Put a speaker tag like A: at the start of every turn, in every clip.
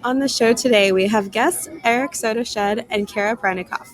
A: On the show today, we have guests Soto Shed and Kara Pranikoff.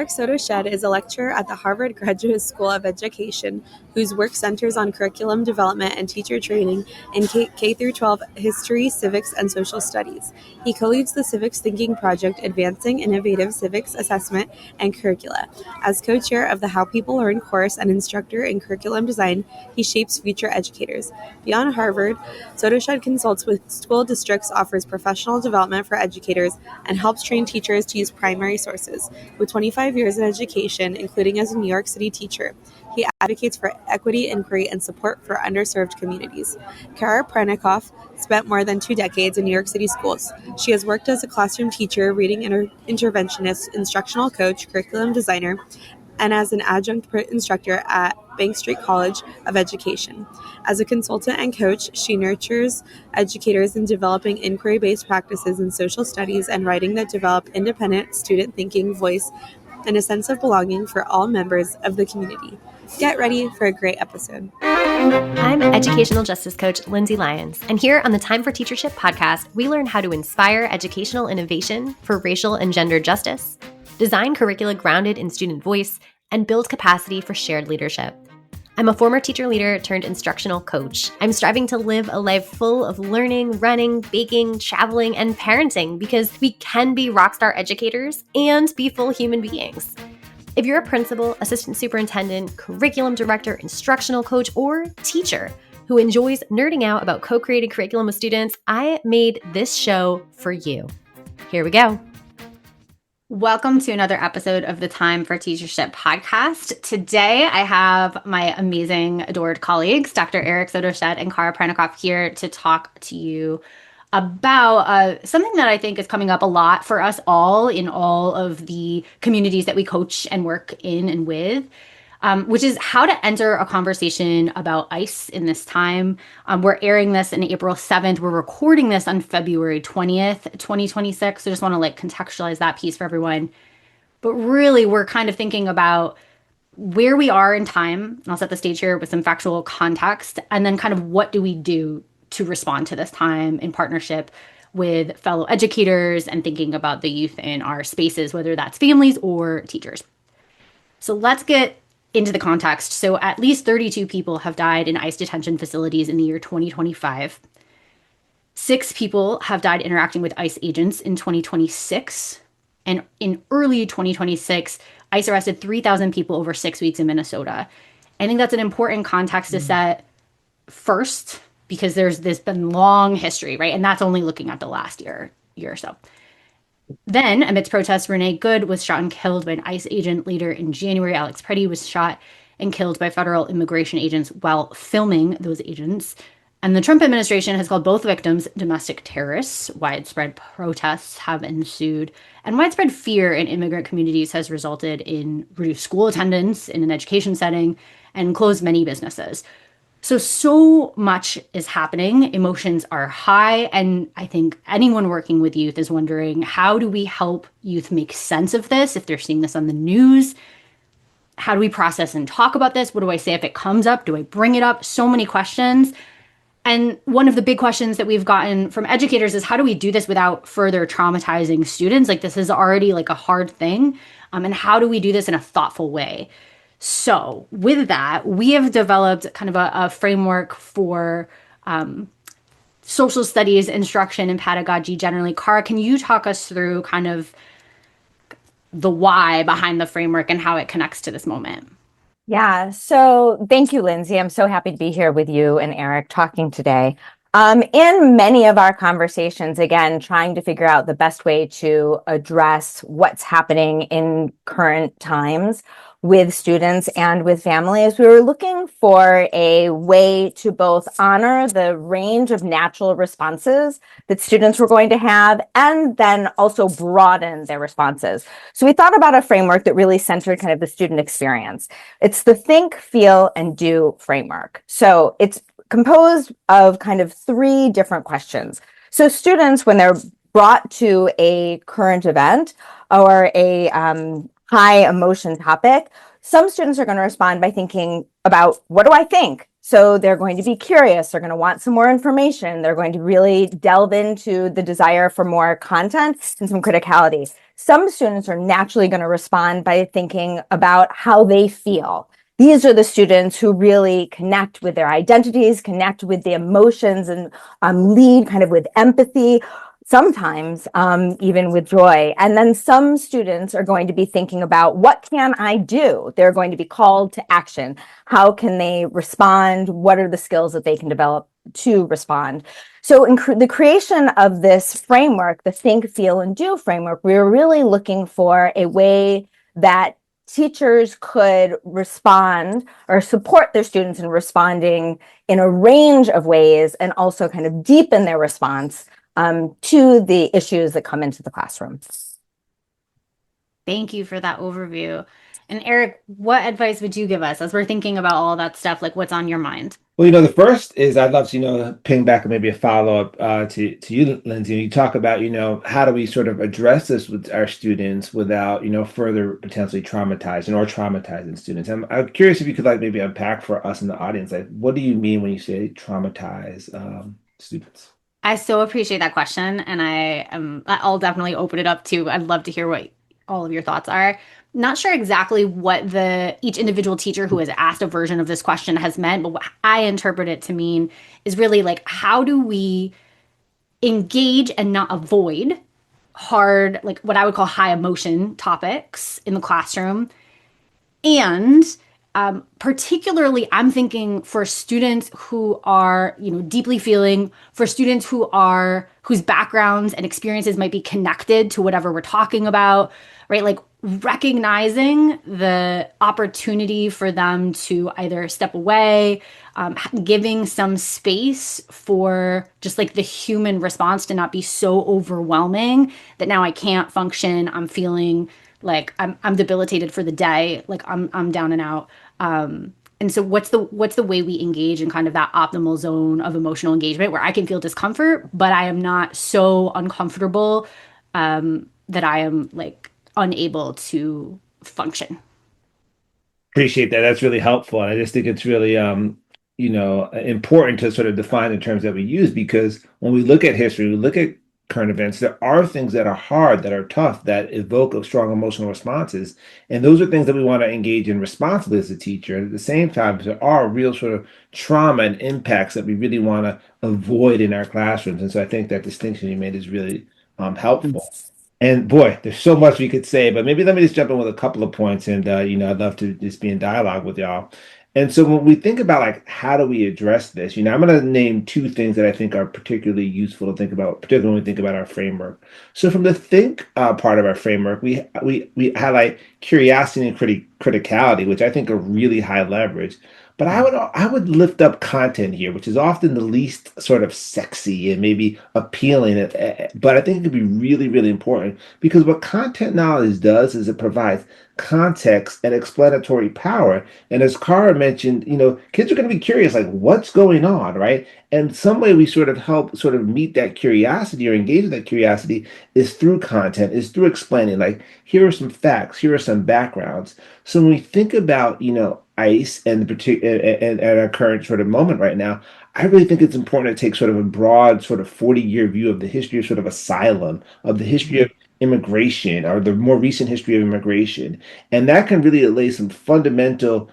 A: Soto Shed is a lecturer at the Harvard Graduate School of Education whose work centers on curriculum development and teacher training in K-12 history, civics, and social studies. He co-leads the Civics Thinking Project Advancing Innovative Civics Assessment and Curricula. As co-chair of the How People Learn course and instructor in curriculum design, he shapes future educators. Beyond Harvard, Soto Shed consults with school districts, offers professional development for educators, and helps train teachers to use primary sources. With 25 years in education, including as a New York City teacher, he advocates for equity, inquiry, and support for underserved communities. Kara Pranikoff spent more than 2 decades in New York City schools. She has worked as a classroom teacher, reading interventionist, instructional coach, curriculum designer, and as an adjunct instructor at Bank Street College of Education. As a consultant and coach, she nurtures educators in developing inquiry-based practices in social studies and writing that develop independent student thinking, voice, and a sense of belonging for all members of the community. Get ready for a great episode.
B: I'm educational justice coach Lindsay Lyons, and here on the Time for Teachership podcast, we learn how to inspire educational innovation for racial and gender justice, design curricula grounded in student voice, and build capacity for shared leadership. I'm a former teacher leader turned instructional coach. I'm striving to live a life full of learning, running, baking, traveling, and parenting because we can be rockstar educators and be full human beings. If you're a principal, assistant superintendent, curriculum director, instructional coach, or teacher who enjoys nerding out about co-created curriculum with students, I made this show for you. Here we go. Welcome to another episode of the Time for Teachership podcast. Today, I have my amazing, adored colleagues, Dr. Soto Shed and Kara Pranikoff here to talk to you about something that I think is coming up a lot for us all in all of the communities that we coach and work in and with, which is how to enter a conversation about ICE in this time. We're airing this on April 7th. We're recording this on February 20th, 2026. So just want to contextualize that piece for everyone. But really, we're kind of thinking about where we are in time. And I'll set the stage here with some factual context. And then kind of what do we do to respond to this time in partnership with fellow educators and thinking about the youth in our spaces, whether that's families or teachers. So let's get into the context. So at least 32 people have died in ICE detention facilities in the year 2025. 6 people have died interacting with ICE agents in 2026. And in early 2026, ICE arrested 3,000 people over 6 weeks in Minnesota. I think that's an important context to set first, because there's this been long history, right? And that's only looking at the last year or so. Then, amidst protests, Renee Good was shot and killed by an ICE agent. Later in January, Alex Preddy was shot and killed by federal immigration agents while filming those agents. And the Trump administration has called both victims domestic terrorists. Widespread protests have ensued, and widespread fear in immigrant communities has resulted in reduced school attendance in an education setting and closed many businesses. So much is happening. Emotions are high. And I think anyone working with youth is wondering, how do we help youth make sense of this if they're seeing this on the news? How do we process and talk about this? What do I say if it comes up? Do I bring it up? So many questions. And one of the big questions that we've gotten from educators is, how do we do this without further traumatizing students? This is already a hard thing. And how do we do this in a thoughtful way? So with that, we have developed kind of a framework for social studies, instruction, and pedagogy generally. Kara, can you talk us through kind of the why behind the framework and how it connects to this moment?
C: Yeah, so thank you, Lindsay. I'm so happy to be here with you and Eric talking today. In many of our conversations, again, trying to figure out the best way to address what's happening in current times with students and with families, we were looking for a way to both honor the range of natural responses that students were going to have and then also broaden their responses. So we thought about a framework that really centered kind of the student experience. It's the think, feel, and do framework. So it's composed of kind of 3 different questions. So students, when they're brought to a current event or a high emotion topic, some students are going to respond by thinking about, what do I think? So they're going to be curious. They're going to want some more information. They're going to really delve into the desire for more content and some criticality. Some students are naturally going to respond by thinking about how they feel. These are the students who really connect with their identities, connect with the emotions, and lead kind of with empathy, sometimes even with joy. And then some students are going to be thinking about, what can I do? They're going to be called to action. How can they respond? What are the skills that they can develop to respond? So in the creation of this framework, the think, feel, and do framework, we were really looking for a way that teachers could respond or support their students in responding in a range of ways, and also kind of deepen their response to the issues that come into the classroom.
B: Thank you for that overview. And Eric, what advice would you give us as we're thinking about all that stuff? Like, what's on your mind?
D: Well, the first is I'd love to, ping back and maybe a follow-up to you, Lindsay. You talk about, how do we sort of address this with our students without, further potentially traumatizing students. I'm curious if you could like maybe unpack for us in the audience, like, what do you mean when you say traumatize students?
B: I so appreciate that question, and I'll definitely open it up too. I'd love to hear what all of your thoughts are. Not sure exactly what each individual teacher who has asked a version of this question has meant, but what I interpret it to mean is really like, how do we engage and not avoid hard, like what I would call high emotion topics in the classroom? And particularly, I'm thinking for students who are, deeply feeling, for students whose backgrounds and experiences might be connected to whatever we're talking about, right? Like recognizing the opportunity for them to either step away, giving some space for just like the human response to not be so overwhelming that now I can't function. I'm feeling like I'm debilitated for the day, like I'm down and out. And so what's the way we engage in kind of that optimal zone of emotional engagement where I can feel discomfort, but I am not so uncomfortable that I am like unable to function.
D: Appreciate that. That's really helpful. And I just think it's really important to sort of define the terms that we use, because when we look at history, we look at current events, there are things that are hard, that are tough, that evoke of strong emotional responses. And those are things that we want to engage in responsibly as a teacher. And at the same time, there are real sort of trauma and impacts that we really want to avoid in our classrooms. And so I think that distinction you made is really helpful. And boy, there's so much we could say, but maybe let me just jump in with a couple of points. And, I'd love to just be in dialogue with y'all. And so when we think about like, how do we address this, I'm going to name two things that I think are particularly useful to think about, particularly when we think about our framework. So from the think part of our framework, we highlight curiosity and criticality, which I think are really high leverage. But I would lift up content here, which is often the least sort of sexy and maybe appealing, but I think it could be really, really important, because what content knowledge does is it provides context and explanatory power. And as Kara mentioned, kids are going to be curious, like what's going on, right? And some way we sort of help sort of meet that curiosity or engage with that curiosity is through content, is through explaining, like, here are some facts, here are some backgrounds. So when we think about, ICE and our current sort of moment right now, I really think it's important to take sort of a broad sort of 40-year view of the history of sort of asylum, of the history of immigration, or the more recent history of immigration. And that can really lay some fundamental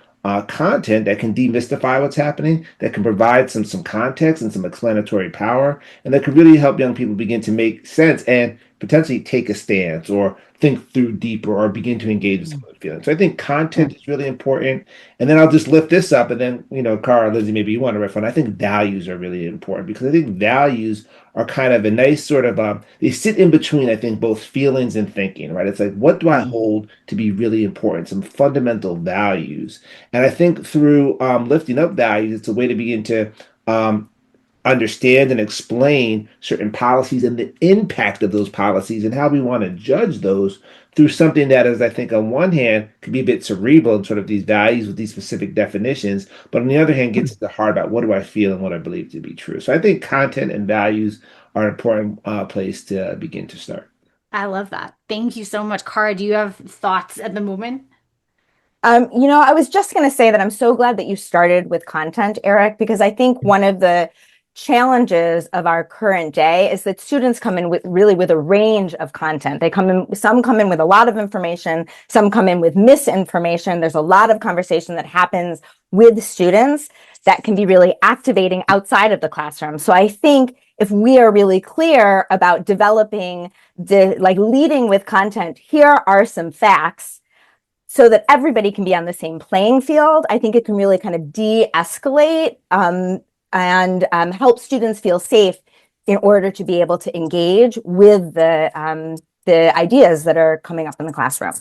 D: content that can demystify what's happening, that can provide some context and some explanatory power, and that could really help young people begin to make sense and potentially take a stance or think through deeper or begin to engage with some of the feelings. So I think content is really important. And then I'll just lift this up, and then, Cara, Lindsay, maybe you want to riff on. I think values are really important, because I think values are kind of a nice sort of, they sit in between, I think, both feelings and thinking, right? It's like, what do I hold to be really important? Some fundamental values. And I think through lifting up values, it's a way to begin to understand and explain certain policies and the impact of those policies and how we want to judge those through something that is, I think, on one hand, could be a bit cerebral in sort of these values with these specific definitions, but on the other hand, gets at the heart about what do I feel and what I believe to be true. So I think content and values are an important place to begin to start.
B: I love that. Thank you so much. Kara, do you have thoughts at the moment?
C: I was just going to say that I'm so glad that you started with content, Eric, because I think one of the challenges of our current day is that students come in with a range of content. Some come in with a lot of information, some come in with misinformation. There's a lot of conversation that happens with students that can be really activating outside of the classroom. So I think if we are really clear about developing leading with content, here are some facts, so that everybody can be on the same playing field, I think it can really kind of de-escalate and help students feel safe in order to be able to engage with the ideas that are coming up in the classroom.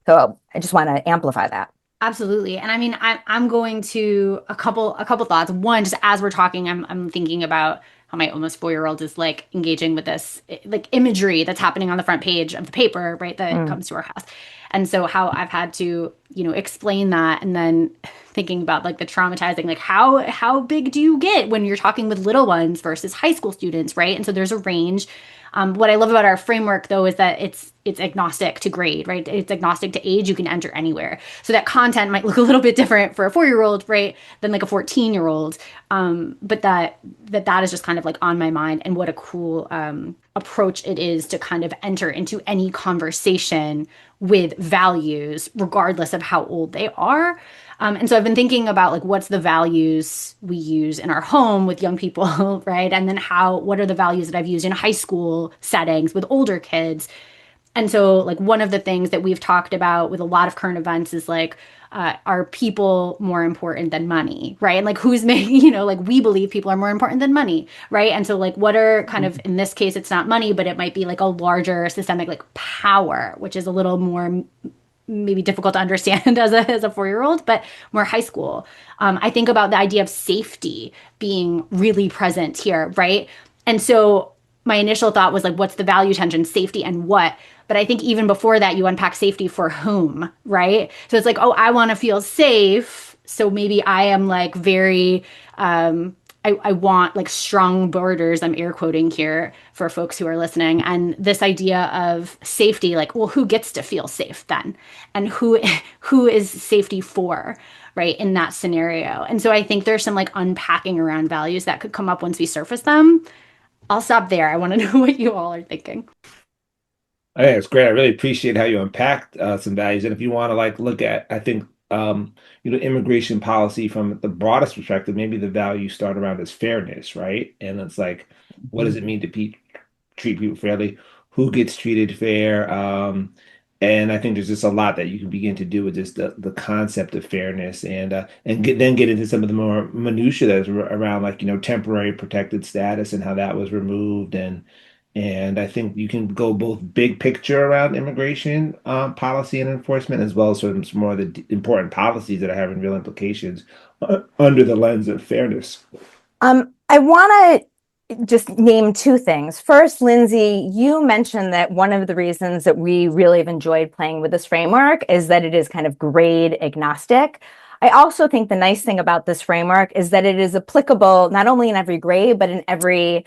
C: So I just want to amplify that.
E: Absolutely. And I mean, I'm going to a couple thoughts. One, just as we're talking, I'm thinking about how my almost 4-year-old is like engaging with this like imagery that's happening on the front page of the paper, right, that comes to our house. And so how I've had to, explain that, and then thinking about like the traumatizing, like how big do you get when you're talking with little ones versus high school students, right? And so there's a range. What I love about our framework, though, is that it's agnostic to grade, right? It's agnostic to age. You can enter anywhere. So that content might look a little bit different for a 4-year-old, right, than like a 14-year-old. But that is just kind of like on my mind, and what a cool approach it is to kind of enter into any conversation with values, regardless of how old they are. And so I've been thinking about like, what's the values we use in our home with young people, right? And then what are the values that I've used in high school settings with older kids? And so like one of the things that we've talked about with a lot of current events is like, are people more important than money, right? And like who's making, like we believe people are more important than money, right? And so like what are kind of, in this case, it's not money, but it might be like a larger systemic like power, which is a little more maybe difficult to understand as a 4-year-old, but more high school. I think about the idea of safety being really present here, right? And so my initial thought was like, what's the value tension, safety and what? But I think even before that, you unpack safety for whom, right? So it's like, oh, I want to feel safe. So maybe I am like very, I want like strong borders, I'm air quoting here for folks who are listening. And this idea of safety, like, well, who gets to feel safe then? And who is safety for, right, in that scenario? And so I think there's some like unpacking around values that could come up once we surface them. I'll stop there. I want to know what you all are thinking.
D: I think it's great. I really appreciate how you unpacked some values. And if you want to like look at, I think, immigration policy from the broadest perspective, maybe the values start around is fairness, right? And it's like, what does it mean to treat people fairly? Who gets treated fair? And I think there's just a lot that you can begin to do with just the concept of fairness, and then get into some of the more minutiae that's around like, temporary protected status and how that was removed. And I think you can go both big picture around immigration policy and enforcement, as well as some more of the important policies that are having real implications under the lens of fairness.
C: I want to just name two things. First, Lindsay, you mentioned that one of the reasons that we really have enjoyed playing with this framework is that it is kind of grade agnostic. I also think the nice thing about this framework is that it is applicable not only in every grade, but in every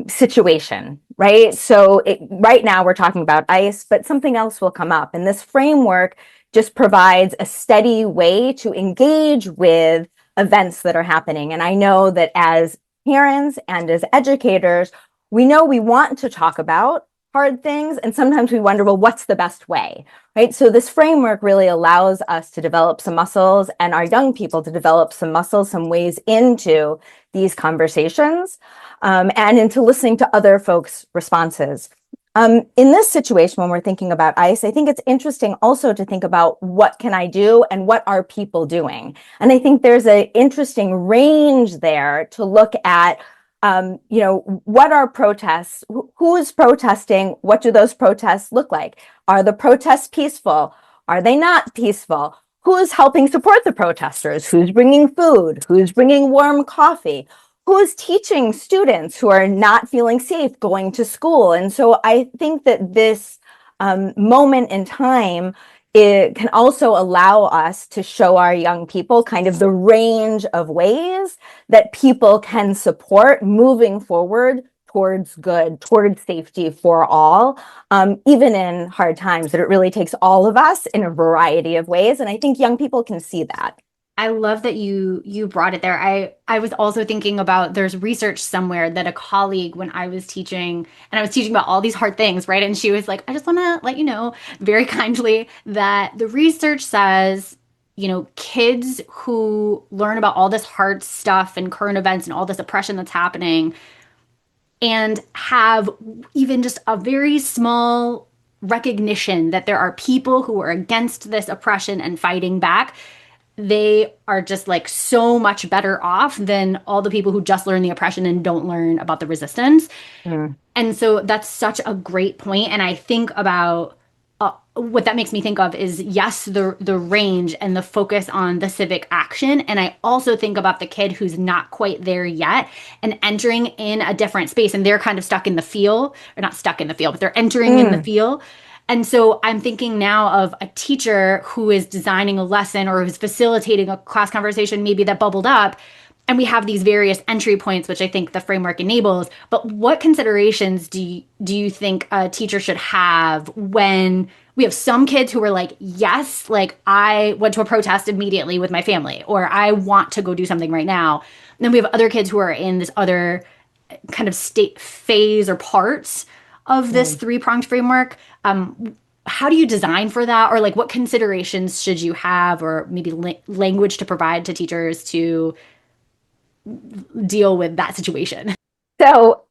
C: situation, right? So right now we're talking about ICE, but something else will come up. And this framework just provides a steady way to engage with events that are happening. And I know that as parents and as educators, we know we want to talk about hard things, and sometimes we wonder, well, what's the best way, right? So this framework really allows us to develop some muscles, and our young people to develop some muscles, some ways into these conversations, and into listening to other folks' responses. In this situation, when we're thinking about ICE, I think it's interesting also to think about what can I do and what are people doing? And I think there's an interesting range there to look at, what are protests? Who is protesting? What do those protests look like? Are the protests peaceful? Are they not peaceful? Who's helping support the protesters? Who's bringing food? Who's bringing warm coffee? Who's teaching students who are not feeling safe going to school? And so I think that this moment in time, it can also allow us to show our young people kind of the range of ways that people can support moving forward towards good, towards safety for all, even in hard times, that it really takes all of us in a variety of ways. And I think young people can see that.
E: I love that you brought it there. I was also thinking about, there's research somewhere that a colleague, when I was teaching, and I was teaching about all these hard things, right? And she was like, I just want to let you know very kindly that the research says, kids who learn about all this hard stuff and current events and all this oppression that's happening and have even just a very small recognition that there are people who are against this oppression and fighting back, they are just like so much better off than all the people who just learn the oppression and don't learn about the resistance. And so that's such a great point. And I think about what that makes me think of is, yes, the range and the focus on the civic action. And I also think about the kid who's not quite there yet and entering in a different space, and they're kind of stuck in the field, or not stuck in the field, but they're entering in the field. And so I'm thinking now of a teacher who is designing a lesson or who's facilitating a class conversation, maybe that bubbled up. And we have these various entry points, which I think the framework enables. But what considerations do you think a teacher should have when we have some kids who are like, yes, like I went to a protest immediately with my family, or I want to go do something right now. And then we have other kids who are in this other kind of state phase or parts of this three-pronged framework. How do you design for that? Or like, what considerations should you have, or maybe language to provide to teachers to deal with that situation?
C: So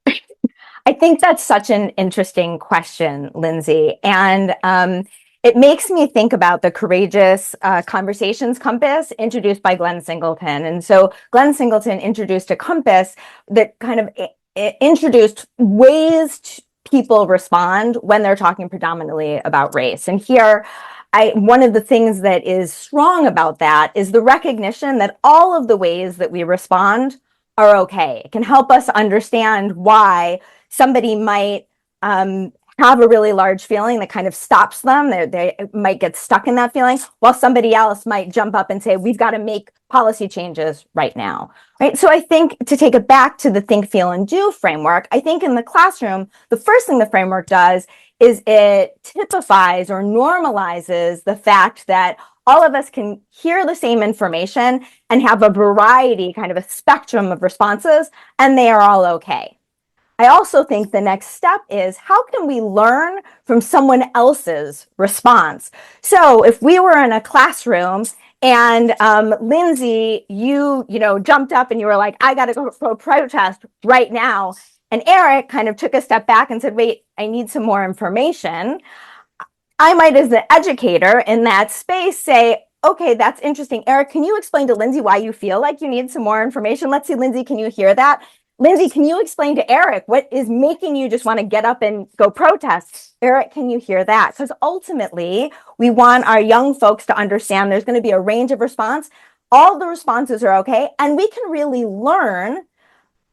C: I think that's such an interesting question, Lindsay. And it makes me think about the Courageous Conversations Compass introduced by Glenn Singleton. And so Glenn Singleton introduced a compass that kind of introduced ways people respond when they're talking predominantly about race. And here, one of the things that is strong about that is the recognition that all of the ways that we respond are okay. It can help us understand why somebody might have a really large feeling that kind of stops them. They might get stuck in that feeling, while somebody else might jump up and say, we've got to make policy changes right now. Right. So I think, to take it back to the think, feel, and do framework, I think in the classroom, the first thing the framework does is it typifies or normalizes the fact that all of us can hear the same information and have a variety, kind of a spectrum of responses, and they are all okay. I also think the next step is, how can we learn from someone else's response? So if we were in a classroom and Lindsay, you jumped up and you were like, I got to go for a protest right now. And Eric kind of took a step back and said, wait, I need some more information. I might, as an educator in that space, say, okay, that's interesting. Eric, can you explain to Lindsay why you feel like you need some more information? Let's see, Lindsay, can you hear that? Lindsay, can you explain to Eric what is making you just want to get up and go protest? Eric, can you hear that? Because ultimately, we want our young folks to understand there's going to be a range of response. All the responses are okay. And we can really learn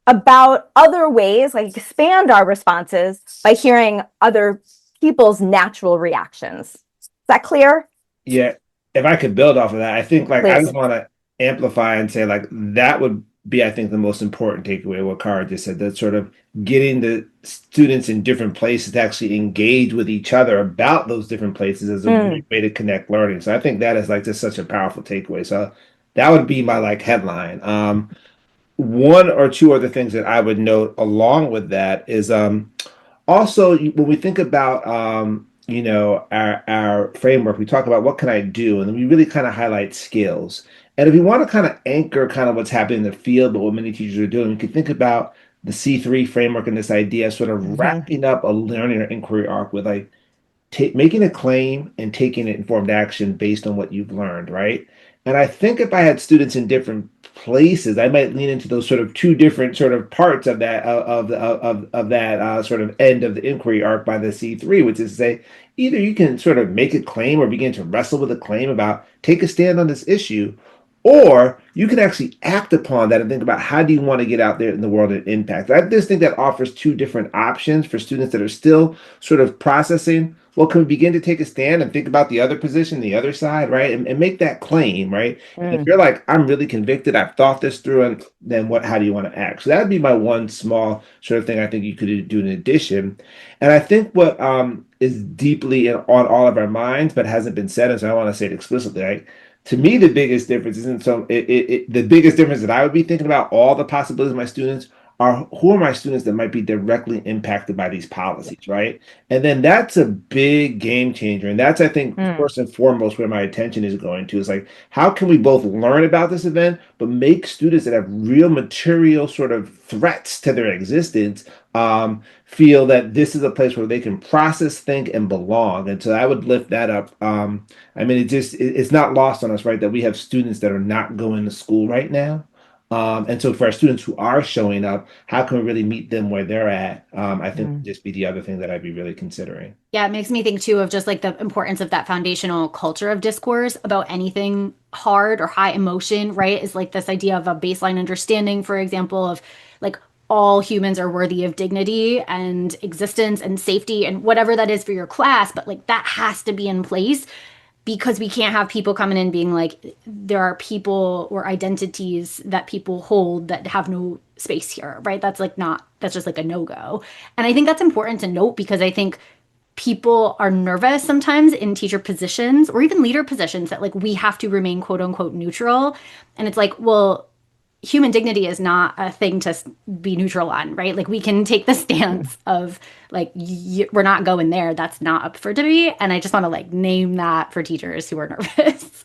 C: about other ways, like expand our responses by hearing other people's natural reactions. Is that clear?
D: Yeah. If I could build off of that, I think
C: Please.
D: I just want to amplify and say that would be, I think, the most important takeaway, what Kara just said, that sort of getting the students in different places to actually engage with each other about those different places is a great way to connect learning. So I think that is just such a powerful takeaway. So that would be my headline. One or two other things that I would note along with that is also, when we think about our framework, we talk about what can I do, and then we really kind of highlight skills. And if we want to kind of anchor kind of what's happening in the field, but what many teachers are doing, we can think about the C3 framework and this idea of sort of wrapping up a learning or inquiry arc with making a claim and taking informed action based on what you've learned, right? And I think if I had students in different places, I might lean into those sort of two different sort of parts of that sort of end of the inquiry arc by the C3, which is to say, either you can sort of make a claim or begin to wrestle with a claim about take a stand on this issue, or you can actually act upon that and think about how do you want to get out there in the world and impact. I just think that offers two different options for students that are still sort of processing well, can we begin to take a stand and think about the other position, the other side, right? And make that claim, right? And if you're like, I'm really convicted, I've thought this through, and then how do you want to act? So that'd be my one small sort of thing I think you could do in addition. And I think what is deeply on all of our minds, but hasn't been said, and so I want to say it explicitly, right? To me, the biggest difference isn't the biggest difference that I would be thinking about all the possibilities of my students are who are my students that might be directly impacted by these policies, right? And then that's a big game changer. And that's, I think, first and foremost, where my attention is going to is like, how can we both learn about this event, but make students that have real material sort of threats to their existence feel that this is a place where they can process, think, and belong. And so I would lift that up. I mean, it's not lost on us, right, that we have students that are not going to school right now. And so for our students who are showing up, how can we really meet them where they're at? I think would just be the other thing that I'd be really considering.
E: Yeah, it makes me think too of just like the importance of that foundational culture of discourse about anything hard or high emotion, right? Is like this idea of a baseline understanding, for example, of like all humans are worthy of dignity and existence and safety and whatever that is for your class, but like that has to be in place because we can't have people coming in being like, there are people or identities that people hold that have no space here, right? That's just like a no-go. And I think that's important to note because I think people are nervous sometimes in teacher positions or even leader positions that like we have to remain quote unquote neutral. And it's like, well, human dignity is not a thing to be neutral on, right? Like we can take the stance of like, we're not going there. That's not up for debate. And I just want to like name that for teachers who are nervous.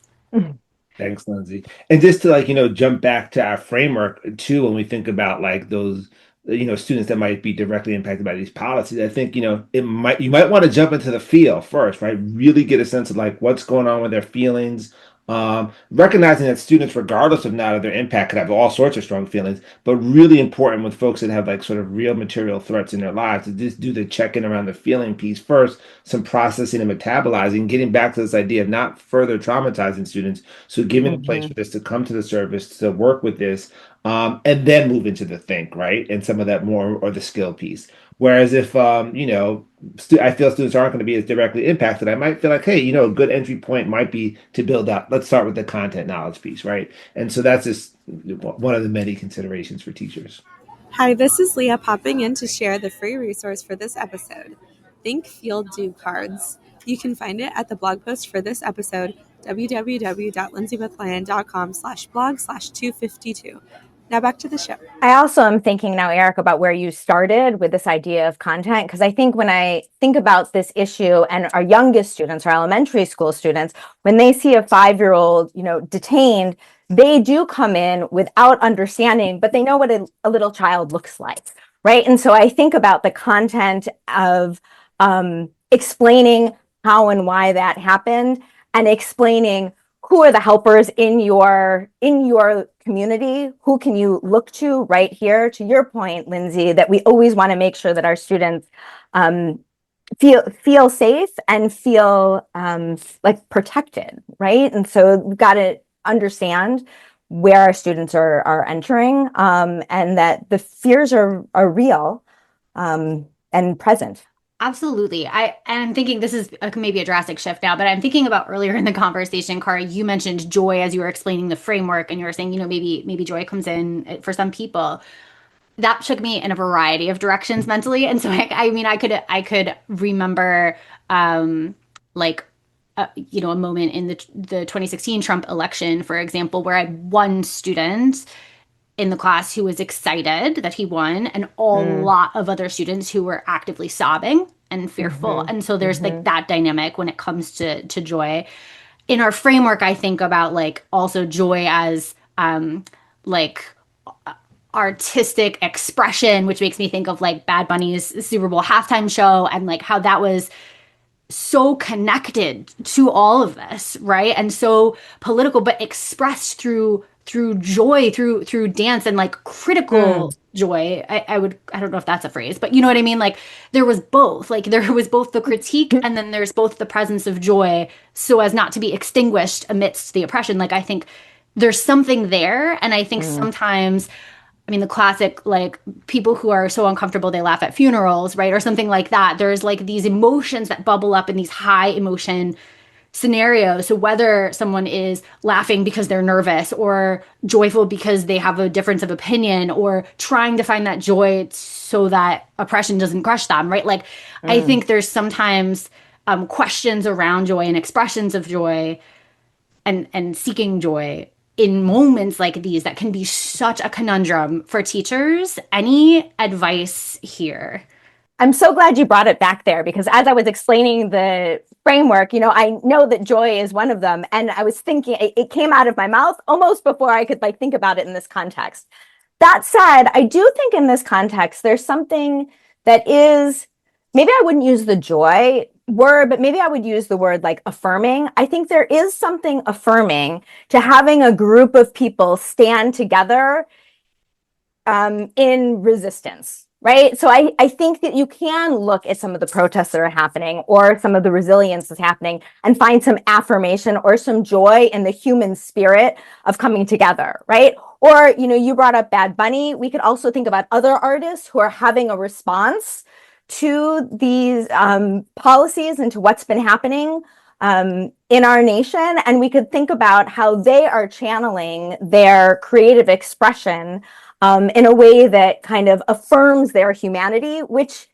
D: Thanks, Lindsay. And just to like, jump back to our framework too, when we think about like those, students that might be directly impacted by these policies, I think, you might want to jump into the feel first, right? Really get a sense of like what's going on with their feelings. Recognizing that students, regardless of their impact, could have all sorts of strong feelings, but really important with folks that have like sort of real material threats in their lives to just do the check-in around the feeling piece first, some processing and metabolizing, getting back to this idea of not further traumatizing students. So giving a place for this to come to the surface, to work with this, and then move into the think, right? And some of that more or the skill piece. Whereas if, I feel students aren't going to be as directly impacted, I might feel like, hey, a good entry point might be to build up. Let's start with the content knowledge piece, right? And so that's just one of the many considerations for teachers.
A: Hi, this is Leah popping in to share the free resource for this episode, Think, Feel, Do cards. You can find it at the blog post for this episode, www.lindsaybethlyan.com/blog/252. Now back to the show.
C: I also am thinking now, Eric, about where you started with this idea of content, because I think when I think about this issue and our youngest students, our elementary school students, when they see a 5-year-old, detained, they do come in without understanding, but they know what a little child looks like, right? And so I think about the content of explaining how and why that happened and explaining who are the helpers in your community, who can you look to right here, to your point, Lindsay, that we always want to make sure that our students feel safe and feel like protected, right? And so we've got to understand where our students are entering, and that the fears are real and present.
E: Absolutely. I'm thinking this is maybe a drastic shift now, but I'm thinking about earlier in the conversation, Kara, you mentioned joy as you were explaining the framework, and you were saying, maybe joy comes in for some people. That took me in a variety of directions mentally. And so I could remember a moment in the 2016 Trump election, for example, where I had one student in the class who was excited that he won, and a lot of other students who were actively sobbing and fearful. And so there's like that dynamic when it comes to joy. In our framework, I think about like also joy as artistic expression, which makes me think of like Bad Bunny's Super Bowl halftime show and like how that was so connected to all of this, right? And so political, but expressed through joy, through dance and like critical joy. I don't know if that's a phrase, but you know what I mean? Like there was both, the critique and then there's both the presence of joy so as not to be extinguished amidst the oppression. Like I think there's something there. And I think sometimes I mean, the classic, like, people who are so uncomfortable they laugh at funerals, right? Or something like that. There's like these emotions that bubble up in these high emotion scenarios. So whether someone is laughing because they're nervous or joyful because they have a difference of opinion or trying to find that joy so that oppression doesn't crush them, right? Like, I think there's sometimes questions around joy and expressions of joy and seeking joy in moments like these that can be such a conundrum for teachers. Any advice here?
C: I'm so glad you brought it back there, because as I was explaining the framework, I know that joy is one of them. And I was thinking, it came out of my mouth almost before I could think about it in this context. That said, I do think in this context, there's something that is, maybe I wouldn't use the joy word, but maybe I would use the word like affirming. I think there is something affirming to having a group of people stand together in resistance, right? So I think that you can look at some of the protests that are happening or some of the resilience that's happening and find some affirmation or some joy in the human spirit of coming together, right? Or, you brought up Bad Bunny. We could also think about other artists who are having a response to these policies and to what's been happening in our nation. And we could think about how they are channeling their creative expression in a way that kind of affirms their humanity, which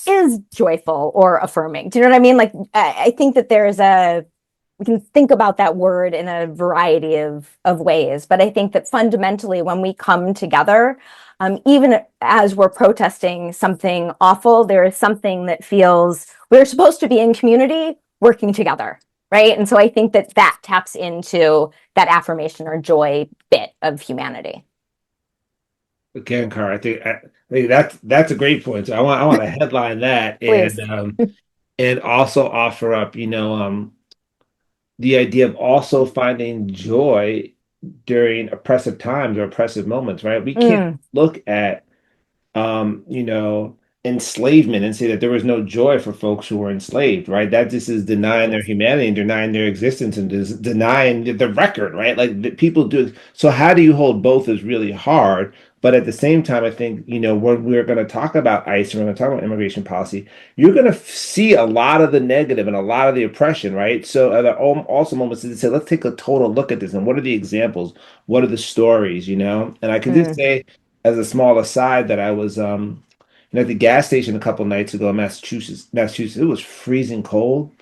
C: is joyful or affirming. Do you know what I mean? Like, I think that we can think about that word in a variety of ways. But I think that fundamentally, when we come together, even as we're protesting something awful, there is something that feels we're supposed to be in community working together, right? And so I think that taps into that affirmation or joy bit of humanity.
D: Again, Kara, I think that's a great point. So I want to headline that and also offer up, the idea of also finding joy during oppressive times or oppressive moments, right? We can't look at enslavement and say that there was no joy for folks who were enslaved, right? That just is denying their humanity and denying their existence and denying the record, right? Like people do. So how do you hold both is really hard. But at the same time, I think, when we're going to talk about ICE and we're going to talk about immigration policy, you're going to see a lot of the negative and a lot of the oppression, right? So there are also moments to say, let's take a total look at this. And what are the examples? What are the stories, And I can just say, as a small aside, that I was at the gas station a couple nights ago in Massachusetts, it was freezing cold.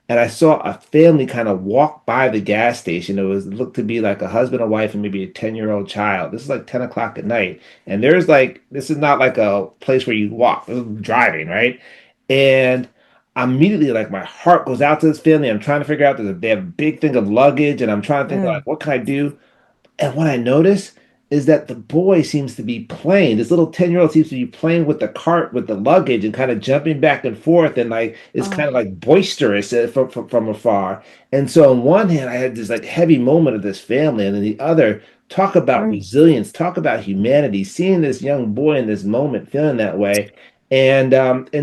D: And I saw a family kind of walk by the gas station. It looked to be like a husband and wife and maybe a 10-year-old child. This is like 10 o'clock at night. And this is not like a place where you walk. This is driving, right? And immediately, like, my heart goes out to this family. I'm trying to figure out that they have a big thing of luggage. And I'm trying to think, like, what can I do? And what I notice is that the boy seems to be playing. This little 10-year-old seems to be playing with the cart with the luggage and kind of jumping back and forth and like it's kind of like boisterous from afar. And so on one hand, I had this like heavy moment of this family, and then the other, talk about resilience, talk about humanity, seeing this young boy in this moment feeling that way. And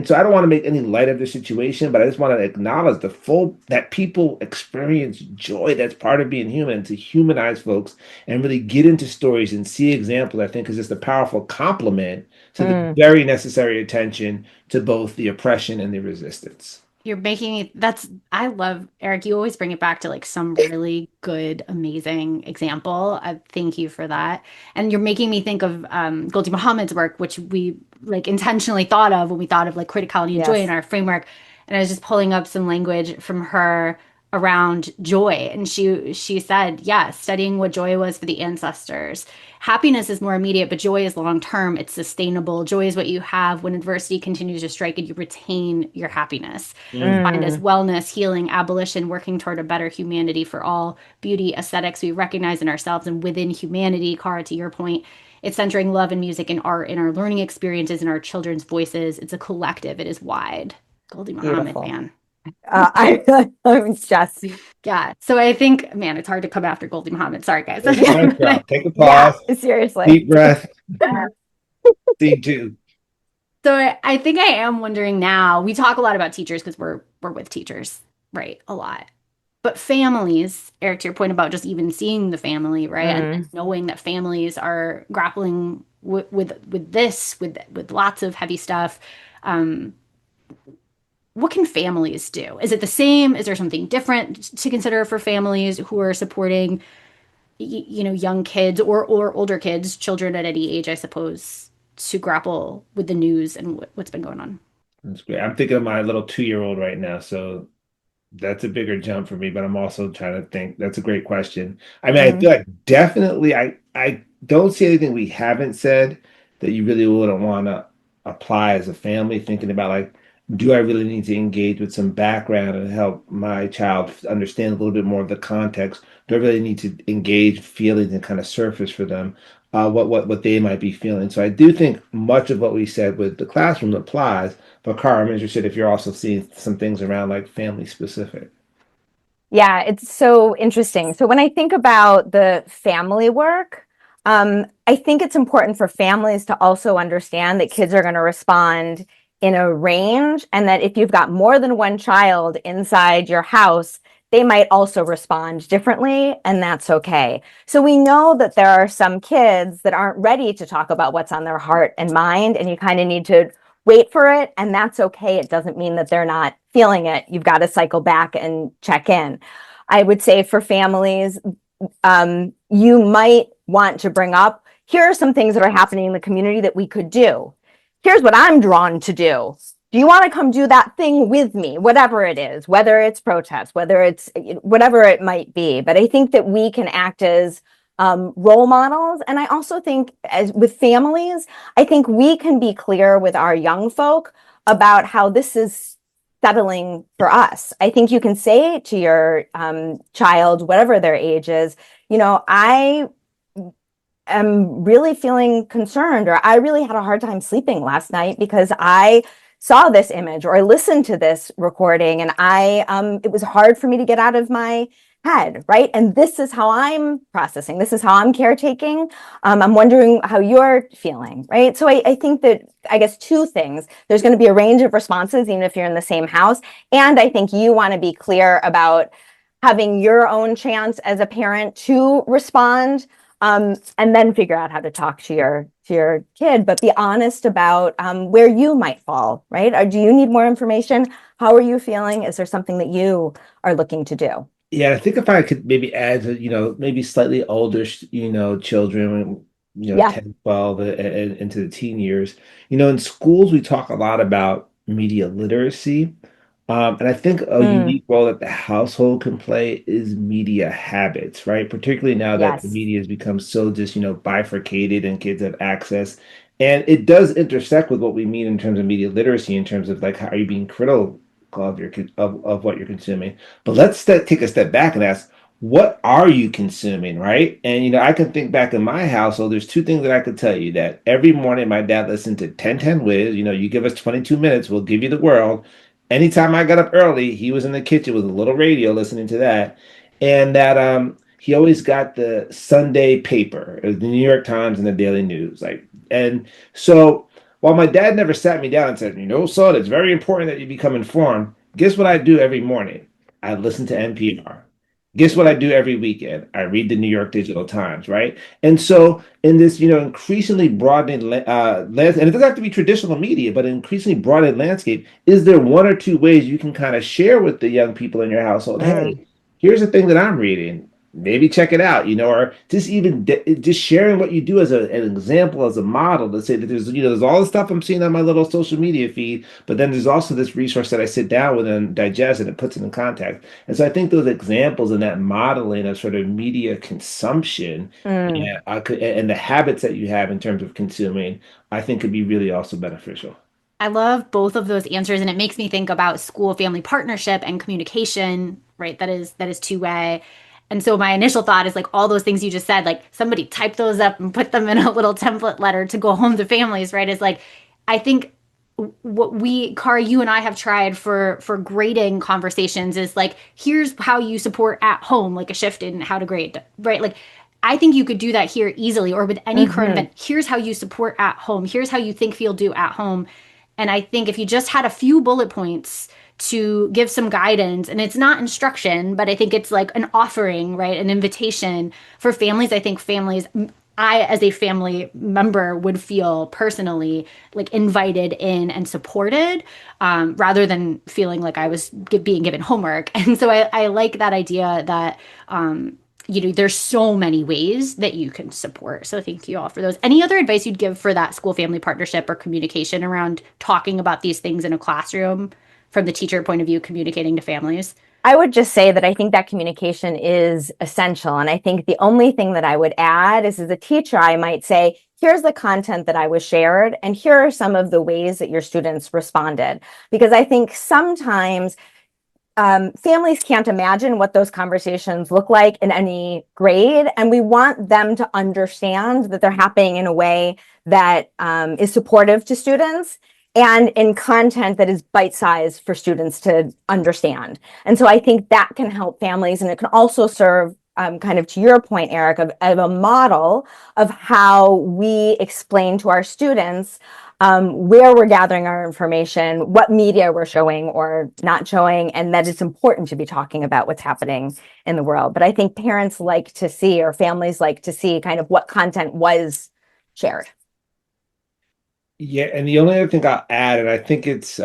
D: so I don't want to make any light of the situation, but I just want to acknowledge that people experience joy. That's part of being human, to humanize folks and really get into stories and see examples. I think is just a powerful complement to the very necessary attention to both the oppression and the resistance.
E: You're making me, I love, Eric, you always bring it back to like some really good, amazing example. Thank you for that. And you're making me think of Goldie Muhammad's work, which we like intentionally thought of when we thought of like criticality and joy in our framework. And I was just pulling up some language from her around joy. And she said, yes, studying what joy was for the ancestors. Happiness is more immediate, but joy is long-term. It's sustainable. Joy is what you have when adversity continues to strike and you retain your happiness. Defined as wellness, healing, abolition, working toward a better humanity for all, beauty, aesthetics we recognize in ourselves and within humanity. Kara, to your point, it's centering love and music and art in our learning experiences and our children's voices. It's a collective. It is wide. Goldie Muhammad, man.
C: I'm just
E: yeah. So I think, man, it's hard to come after Goldie Muhammad. Sorry, guys.
D: Take a pause.
C: Yeah, seriously.
D: Deep breath. Scene two.
E: So I think I am wondering now. We talk a lot about teachers because we're with teachers, right? A lot. But families, Eric, to your point about just even seeing the family, right, and knowing that families are grappling with this, with lots of heavy stuff. What can families do? Is it the same? Is there something different to consider for families who are supporting, young kids or older kids, children at any age, I suppose, to grapple with the news and what's been going on?
D: That's great. I'm thinking of my little 2-year-old right now, so that's a bigger jump for me, but I'm also trying to think. That's a great question. I mean, I feel like definitely I don't see anything we haven't said that you really wouldn't want to apply as a family, thinking about like, do I really need to engage with some background and help my child understand a little bit more of the context? Do I really need to engage feelings and kind of surface for them what they might be feeling? So I do think much of what we said with the classroom applies, but Kara, I'm interested if you're also seeing some things around like family specific.
C: Yeah, it's so interesting. So when I think about the family work, I think it's important for families to also understand that kids are going to respond in a range, and that if you've got more than one child inside your house, they might also respond differently, and that's okay. So we know that there are some kids that aren't ready to talk about what's on their heart and mind, and you kind of need to wait for it, and that's okay. It doesn't mean that they're not feeling it. You've got to cycle back and check in. I would say for families, you might want to bring up, here are some things that are happening in the community that we could do. Here's what I'm drawn to do. Do you want to come do that thing with me? Whatever it is, whether it's protest, whether it's whatever it might be. But I think that we can act as role models. And I also think as with families, I think we can be clear with our young folk about how this is settling for us. I think you can say to your child, whatever their age is, I am really feeling concerned, or I really had a hard time sleeping last night because I saw this image or I listened to this recording, and it was hard for me to get out of my head, right? And this is how I'm processing. This is how I'm caretaking. I'm wondering how you're feeling, right? So I think that, I guess, two things. There's going to be a range of responses, even if you're in the same house. And I think you want to be clear about having your own chance as a parent to respond, and then figure out how to talk to your kid, but be honest about where you might fall, right? Or do you need more information? How are you feeling? Is there something that you are looking to do?
D: Yeah, I think if I could maybe add, maybe slightly older, children,
C: Yeah.
D: 10, 12, and into the teen years, in schools, we talk a lot about media literacy. And I think a unique role that the household can play is media habits, right? Particularly now that the
C: Yes.
D: media has become so just, bifurcated and kids have access. And it does intersect with what we mean in terms of media literacy, in terms of like, how are you being critical of of what you're consuming? But let's take a step back and ask, what are you consuming, right? And I can think back in my household, there's two things that I could tell you: that every morning my dad listened to 1010 Wiz. You give us 22 minutes, we'll give you the world. Anytime I got up early, he was in the kitchen with a little radio listening to that. And that he always got the Sunday paper, the New York Times and the Daily News. And so while my dad never sat me down and said, son, it's very important that you become informed, guess what I do every morning? I listen to NPR. Guess what I do every weekend? I read the New York Digital Times, right? And so in this, increasingly broadening landscape, and it doesn't have to be traditional media, but an increasingly broadened landscape, is there one or two ways you can kind of share with the young people in your household? Hey, here's the thing that I'm reading. Maybe check it out, or just even just sharing what you do as an example, as a model, to say that there's all the stuff I'm seeing on my little social media feed, but then there's also this resource that I sit down with and digest, and it puts it in context. And so I think those examples and that modeling of sort of media consumption and the habits that you have in terms of consuming, I think could be really also beneficial.
E: I love both of those answers, and it makes me think about school family partnership and communication, right? That is two-way. And so my initial thought is like all those things you just said, like somebody type those up and put them in a little template letter to go home to families, right? Is like, I think what Kara, you and I have tried for grading conversations is like, here's how you support at home, like a shift in how to grade, right? Like, I think you could do that here easily, or with any current event. Here's how you support at home. Here's how you think, feel, do at home. And I think if you just had a few bullet points to give some guidance, and it's not instruction, but I think it's like an offering, right? An invitation for families. I think families, I, as a family member, would feel personally like invited in and supported, rather than feeling like I was being given homework. And so I like that idea that, there's so many ways that you can support. So thank you all for those. Any other advice you'd give for that school family partnership or communication around talking about these things in a classroom from the teacher point of view, communicating to families?
C: I would just say that I think that communication is essential. And I think the only thing that I would add is, as a teacher, I might say, here's the content that I was shared, and here are some of the ways that your students responded. Because I think sometimes families can't imagine what those conversations look like in any grade. And we want them to understand that they're happening in a way that is supportive to students and in content that is bite-sized for students to understand. And so I think that can help families, and it can also serve, kind of to your point, Eric, of a model of how we explain to our students where we're gathering our information, what media we're showing or not showing, and that it's important to be talking about what's happening in the world. But I think parents like to see, or families like to see, kind of what content was shared.
D: Yeah, and the only other thing I'll add, and I think it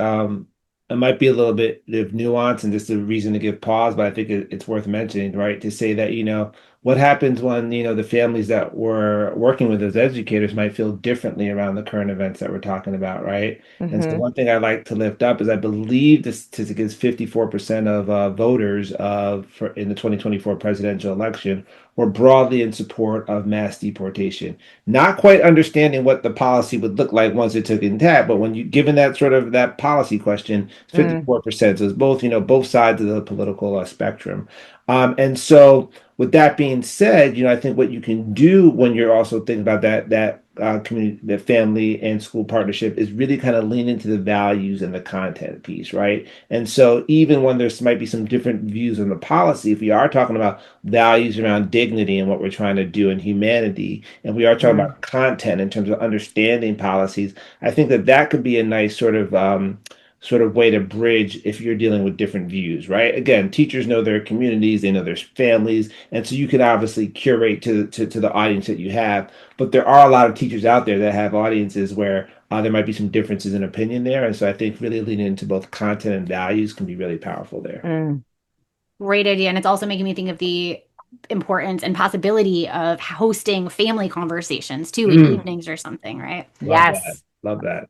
D: might be a little bit of nuance and just a reason to give pause, but I think it's worth mentioning, right? To say that, what happens when, the families that we're working with as educators might feel differently around the current events that we're talking about, right? And so one thing I like to lift up is I believe the statistic is 54% of voters in the 2024 presidential election were broadly in support of mass deportation. Not quite understanding what the policy would look like once it took intact, but when you given that sort of that policy question, it's 54%. So it's both, both sides of the political spectrum. And so with that being said, I think what you can do when you're also thinking about that community, that family and school partnership, is really kind of lean into the values and the content piece, right? And so even when there's might be some different views on the policy, if we are talking about values around dignity and what we're trying to do in humanity, and we are talking about content in terms of understanding policies, I think that could be a nice sort of way to bridge if you're dealing with different views, right? Again, teachers know their communities, they know their families, and so you can obviously curate to the audience that you have. But there are a lot of teachers out there that have audiences where there might be some differences in opinion there, and so I think really leaning into both content and values can be really powerful there.
E: Great idea, and it's also making me think of the importance and possibility of hosting family conversations too in evenings or something, right?
D: Love that.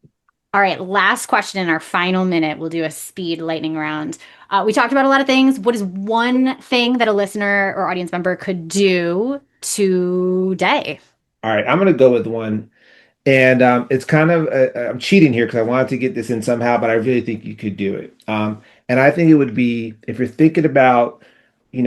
E: All right, last question in our final minute. We'll do a speed lightning round. We talked about a lot of things. What is one thing that a listener or audience member could do today?
D: All right, I'm going to go with one. And it's kind of, I'm cheating here because I wanted to get this in somehow, but I really think you could do it. And I think it would be, if you're thinking about,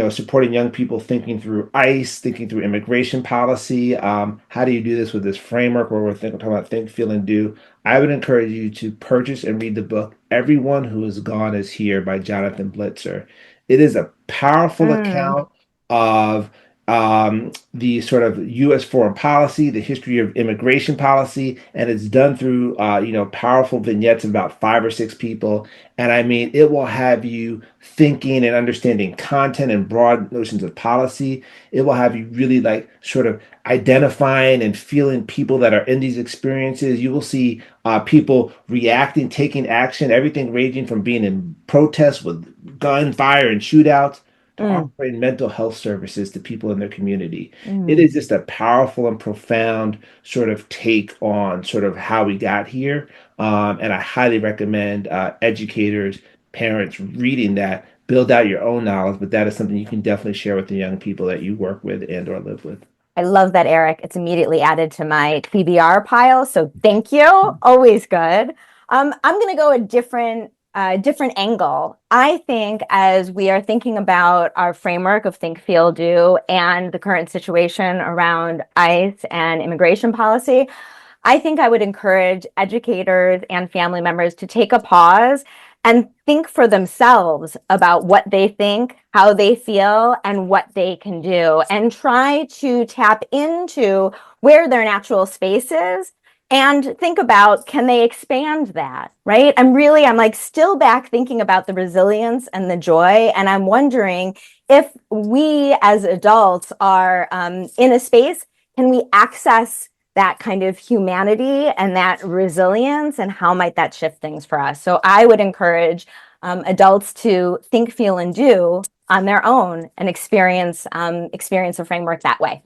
D: supporting young people thinking through ICE, thinking through immigration policy, how do you do this with this framework where we're talking about think, feel, and do? I would encourage you to purchase and read the book, Everyone Who Is Gone Is Here by Jonathan Blitzer. It is a powerful account of the sort of U.S. foreign policy, the history of immigration policy, and it's done through, powerful vignettes of about 5 or 6 people. And I mean, it will have you thinking and understanding content and broad notions of policy. It will have you really like sort of identifying and feeling people that are in these experiences. You will see people reacting, taking action, everything ranging from being in protests with gunfire and shootouts to offering mental health services to people in their community. It is just a powerful and profound sort of take on sort of how we got here. And I highly recommend educators, parents reading that, build out your own knowledge, but that is something you can definitely share with the young people that you work with and or live with.
C: I love that, Eric. It's immediately added to my TBR pile. So thank you. Always good. I'm going to go a different angle. I think as we are thinking about our framework of think, feel, do, and the current situation around ICE and immigration policy, I think I would encourage educators and family members to take a pause and think for themselves about what they think, how they feel, and what they can do, and try to tap into where their natural space is and think about, can they expand that, right? I'm like still back thinking about the resilience and the joy. And I'm wondering if we as adults are in a space, can we access that kind of humanity and that resilience, and how might that shift things for us? So I would encourage adults to think, feel, and do on their own and experience a framework that way.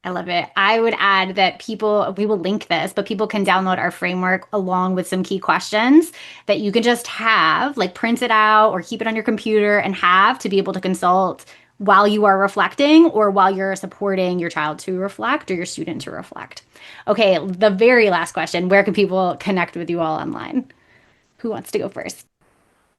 E: I love it. I would add that we will link this, but people can download our framework along with some key questions that you can just have, like print it out or keep it on your computer and have to be able to consult while you are reflecting or while you're supporting your child to reflect or your student to reflect. Okay, the very last question, where can people connect with you all online? Who wants to go first?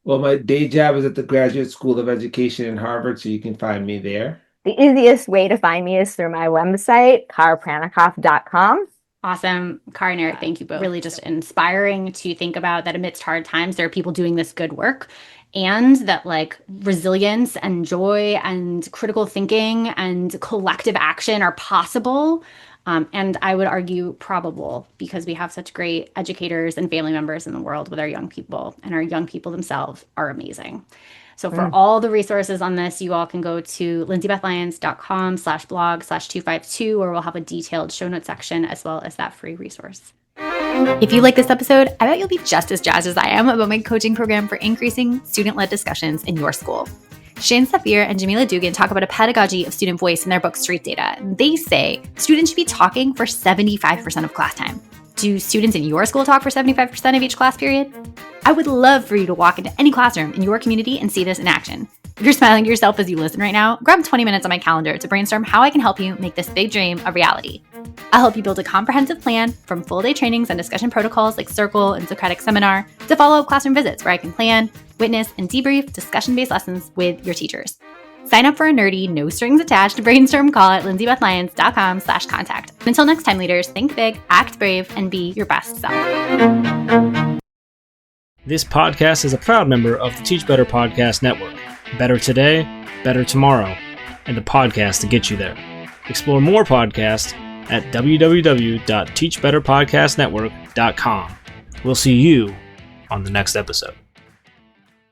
D: Well, my day job is at the Graduate School of Education in Harvard, so you can find me there.
C: The easiest way to find me is through my website, karapranikoff.com.
E: Awesome. Kara and Eric, thank you both. Really just inspiring to think about that amidst hard times, there are people doing this good work, and that like resilience and joy and critical thinking and collective action are possible. And I would argue probable, because we have such great educators and family members in the world with our young people, and our young people themselves are amazing. So for all the resources on this, you all can go to lindsay-lyons.com/blog/252, where we'll have a detailed show notes section as well as that free resource.
B: If you like this episode, I bet you'll be just as jazzed as I am about my coaching program for increasing student-led discussions in your school. Shane Safir and Jamila Dugan talk about a pedagogy of student voice in their book, Street Data. They say students should be talking for 75% of class time. Do students in your school talk for 75% of each class period? I would love for you to walk into any classroom in your community and see this in action. If you're smiling to yourself as you listen right now, grab 20 minutes on my calendar to brainstorm how I can help you make this big dream a reality. I'll help you build a comprehensive plan, from full-day trainings and discussion protocols like Circle and Socratic Seminar to follow-up classroom visits where I can plan, witness, and debrief discussion-based lessons with your teachers. Sign up for a nerdy, no strings attached brainstorm call at lindsay-lyons.com/contact. Until next time, leaders, think big, act brave, and be your best self.
F: This podcast is a proud member of the Teach Better Podcast Network. Better today, better tomorrow, and the podcast to get you there. Explore more podcasts at www.teachbetterpodcastnetwork.com. We'll see you on the next episode.